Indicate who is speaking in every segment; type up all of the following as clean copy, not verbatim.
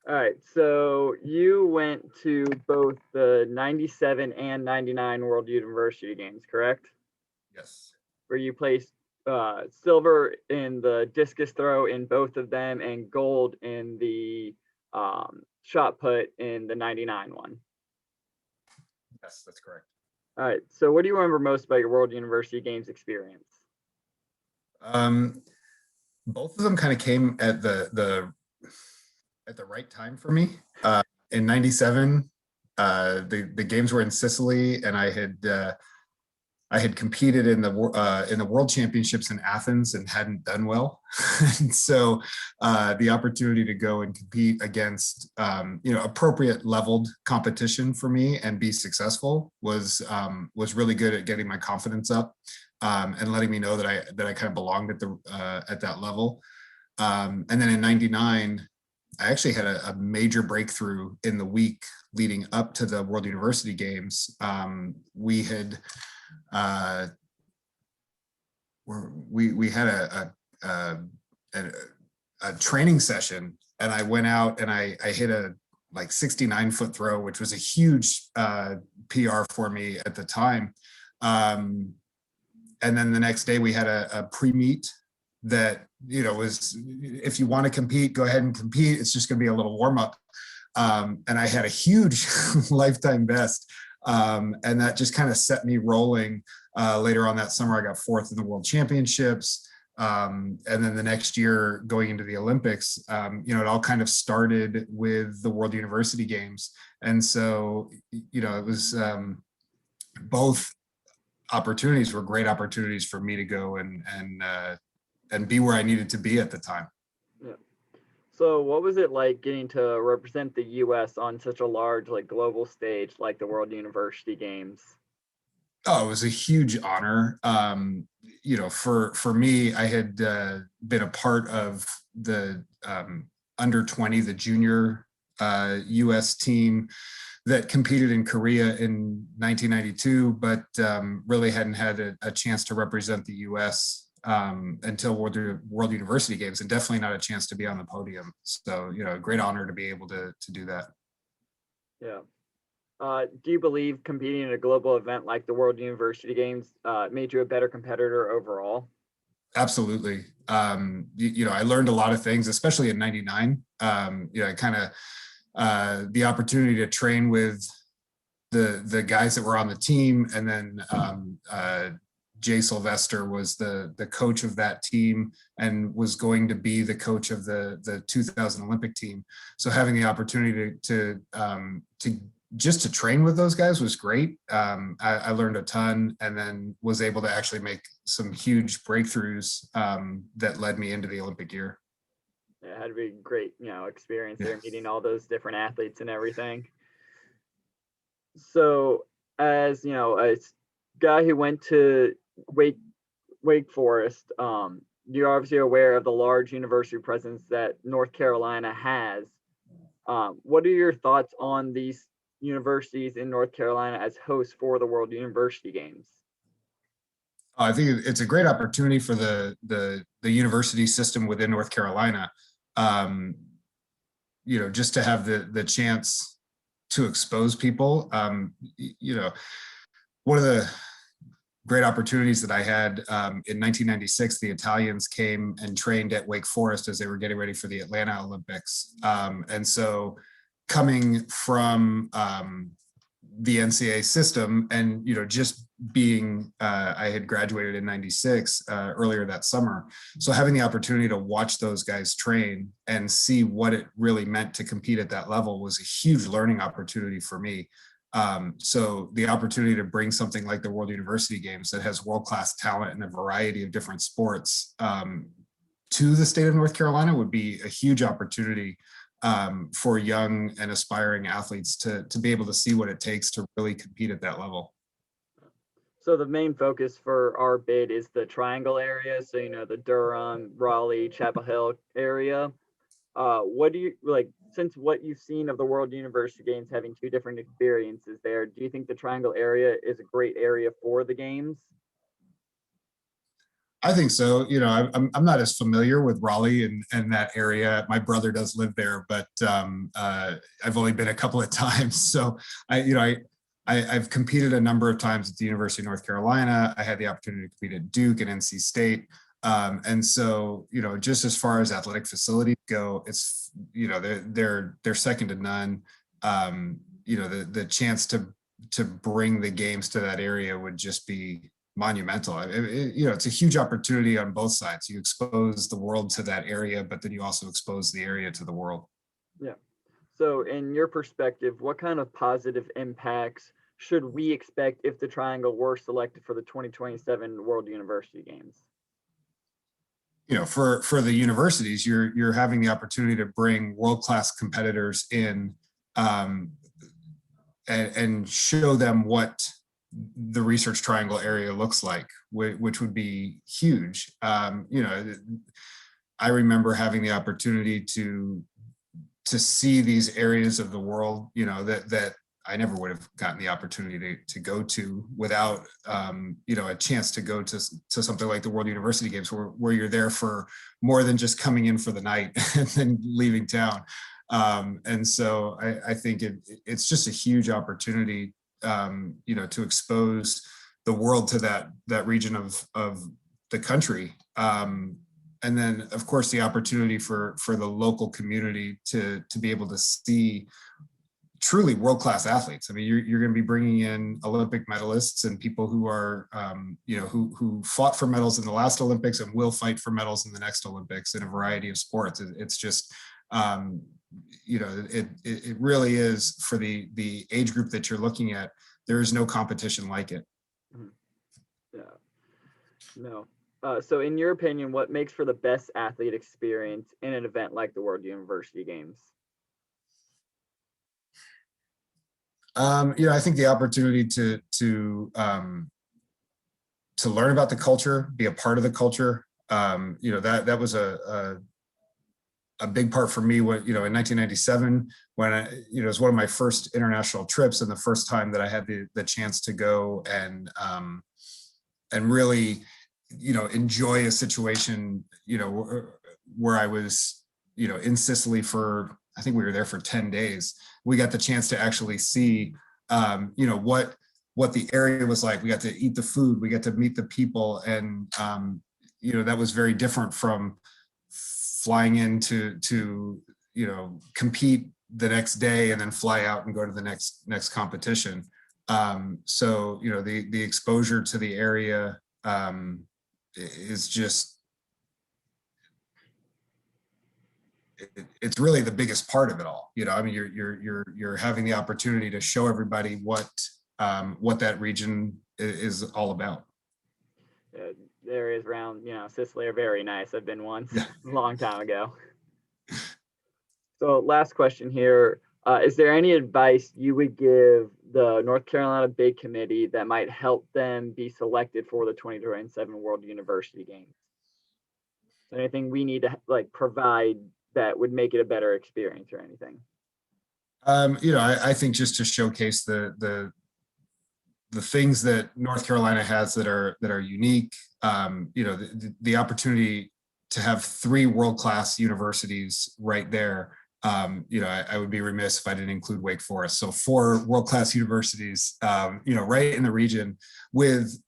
Speaker 1: All right, so you went to both the 97 and 99 World University Games, correct?
Speaker 2: Yes.
Speaker 1: Where you placed silver in the discus throw in both of them and gold in the shot put in the 99 one.
Speaker 2: Yes, that's correct.
Speaker 1: All right, so what do you remember most about your World University Games experience?
Speaker 2: Um, Both of them kind of came at the right time for me. In '97, the games were in Sicily, and I had competed in the World Championships in Athens and hadn't done well, and so the opportunity to go and compete against appropriate leveled competition for me and be successful was really good at getting my confidence up, and letting me know that I kind of belonged at that level. And then in '99, I actually had a major breakthrough in the week leading up to the World University Games. We had we had a training session, and I went out and I hit a like 69-foot throw, which was a huge PR for me at the time. And then the next day we had a pre-meet that was, if you want to compete, go ahead and compete. It's just going to be a little warm up. And I had a huge lifetime best. And that just kind of set me rolling. Later on that summer, I got fourth in the World Championships. And then the next year going into the Olympics, it all kind of started with the World University Games. And so, it was both opportunities were great opportunities for me to go and be where I needed to be at the time.
Speaker 1: Yeah. So what was it like getting to represent the US on such a large like global stage like the World University Games?
Speaker 2: Oh, it was a huge honor. For me, I had been a part of the under 20, the junior US team that competed in Korea in 1992, but really hadn't had a chance to represent the US until World University Games, and definitely not a chance to be on the podium. So, a great honor to be able to do that.
Speaker 1: Yeah. Do you believe competing in a global event like the World University Games made you a better competitor overall?
Speaker 2: Absolutely. I learned a lot of things, especially in '99. I kind of the opportunity to train with the guys that were on the team, and then Jay Sylvester was the coach of that team and was going to be the coach of the 2000 Olympic team. So having the opportunity to just to train with those guys was great. I learned a ton, and then was able to actually make some huge breakthroughs that led me into the Olympic year.
Speaker 1: Yeah, it had to be a great, experience
Speaker 2: Yeah.
Speaker 1: there, meeting all those different athletes and everything. So, as a guy who went to Wake Wake Forest, you're obviously aware of the large university presence that North Carolina has. What are your thoughts on these universities in North Carolina as hosts for the World University Games?
Speaker 2: I think it's a great opportunity for the university system within North Carolina. Um, just to have the chance to expose people. One of the great opportunities that I had in 1996, the Italians came and trained at Wake Forest as they were getting ready for the Atlanta Olympics. And so coming from the NCAA system, and just being I had graduated in '96 earlier that summer, so having the opportunity to watch those guys train and see what it really meant to compete at that level was a huge learning opportunity for me. So the opportunity to bring something like the World University Games that has world-class talent in a variety of different sports to the state of North Carolina would be a huge opportunity for young and aspiring athletes to be able to see what it takes to really compete at that level.
Speaker 1: So the main focus for our bid is the Triangle area. So the Durham, Raleigh, Chapel Hill area. What do you like? Since what you've seen of the World University Games, having two different experiences there, do you think the Triangle area is a great area for the games?
Speaker 2: I think so. You know, I'm not as familiar with Raleigh and that area. My brother does live there, but I've only been a couple of times. So I've competed a number of times at the University of North Carolina. I had the opportunity to compete at Duke and NC State. And so, just as far as athletic facilities go, it's, they're second to none. The chance to bring the games to that area would just be monumental. It's a huge opportunity on both sides. You expose the world to that area, but then you also expose the area to the world.
Speaker 1: Yeah. So in your perspective, what kind of positive impacts should we expect if the triangle were selected for the 2027 World University Games?
Speaker 2: For the universities, you're having the opportunity to bring world-class competitors in, and show them what the research triangle area looks like, which would be huge. I remember having the opportunity to see these areas of the world, that I never would have gotten the opportunity to go to without, a chance to go to something like the World University Games, where you're there for more than just coming in for the night and then leaving town. And so I think it's just a huge opportunity, to expose the world to that region of the country. And then, of course, the opportunity for the local community to be able to see truly world-class athletes. I mean, you're going to be bringing in Olympic medalists and people who are, who fought for medals in the last Olympics and will fight for medals in the next Olympics in a variety of sports. It's just, it really is, for the age group that you're looking at, there is no competition like it.
Speaker 1: Yeah. No. So in your opinion, what makes for the best athlete experience in an event like the World University Games?
Speaker 2: I think the opportunity to learn about the culture, be a part of the culture. That was a big part for me when, in 1997, when it was one of my first international trips and the first time that I had the chance to go and really, enjoy a situation, where I was, in Sicily for, I think we were there for 10 days. We got the chance to actually see, what the area was like. We got to eat the food, we got to meet the people. And, that was very different from flying in to compete the next day and then fly out and go to the next competition. So, the exposure to the area, is just, it's really the biggest part of it all. I mean, you're having the opportunity to show everybody what that region is all about.
Speaker 1: The areas around, Sicily are very nice. I've been once, a long time ago. So last question here. Is there any advice you would give the North Carolina Big Committee that might help them be selected for the 2027 World University Games? Anything we need to provide that would make it a better experience or anything?
Speaker 2: I think just to showcase the things that North Carolina has that are unique, the opportunity to have 3 world-class universities right there. I would be remiss if I didn't include Wake Forest. So 4 world-class universities, right in the region with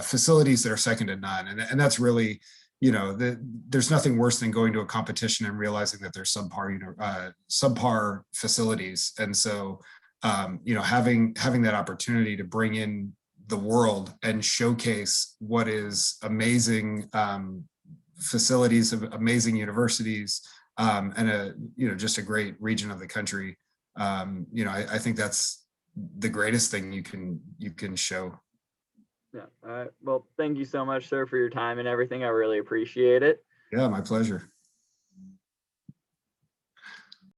Speaker 2: facilities that are second to none. And that's really, there's nothing worse than going to a competition and realizing that there's subpar facilities. And so, having that opportunity to bring in the world and showcase what is amazing facilities of amazing universities, and just a great region of the country. I think that's the greatest thing you can show.
Speaker 1: Yeah. All right. Well, thank you so much, sir, for your time and everything. I really appreciate it.
Speaker 2: Yeah, my pleasure.